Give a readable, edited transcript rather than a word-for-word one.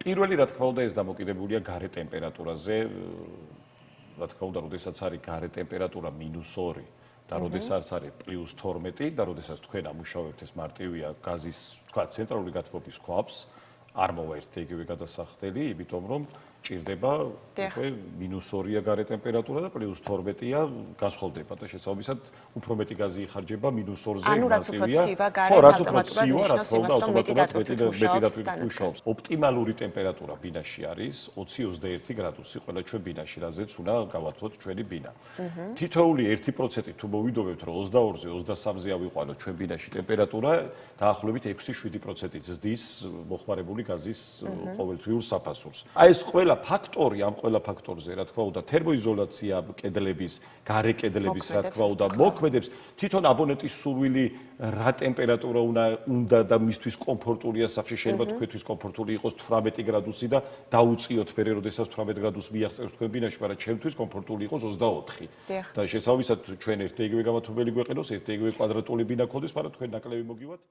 პირველი რა თქმა უნდა ეს დამოკიდებულია გარე ტემპერატურაზე. რა თქმა უნდა, როდესაც არის გარე ტემპერატურა -2 და როდესაც არის +12 და როდესაც თქვენ ამუშავებთ ეს მარტივია გაზის, თქვა, ცენტრალური გათბობის ქვაბს, არ მოვა ერთ იგივე გადასახდელი, იმიტომ რომ ჭირდება უკვე -2-ია გარე ტემპერატურა და +12-ია განსხვავდება და შესაბამისად უფრო მეტი გაზი იხარჯება -2-ზე მარტივია. ხო, რაც უფრო ცივა, რა თქმა უნდა, ავტომატურად მეტი დათვით მუშაობს. ოპტიმალური ტემპერატურა ბინაში არის 20-21 გრადუსი ყველა ჩვენ ბინაში, რაზეც უნდა გავათვალოთ ჩვენი ბინა. თითოეული 1% თუ მოვიდოვებთ, რომ 22-ზე, 23-ზე ავიყვანოთ ჩვენ ბინაში ტემპერატურა, დაახლოებით 6-7% ზრდის მოხმარებული გაზის ყოველთვიურ საფასურს. აი ეს ყველა ფაქტორი, ამ ყველა ფაქტორზე, რა თქმა უნდა, თერმოიზოლაცია კედლების, გარე კედლების, რა თქმა უნდა, მოქმედებს თვითონ აბონენტის სურვილი რა ტემპერატურა უნდა და მისთვის კომფორტულია სახში, შეიძლება თქვენთვის კომფორტული იყოს 18 გრადუსი და დაუწიოთ მერე, როდესაც 18 გრადუსს მიაღწევს თქვენ ბინაში, მაგრამ ჩემთვის კომფორტული იყოს 24. და შესაბამისად ჩვენ ერთ იგივე გამათბობელი გვეყენოს, ერთ იგივე კვადრატული ბინა გქონდეს, მაგრამ თქვენ ნაკლები მოგივათ.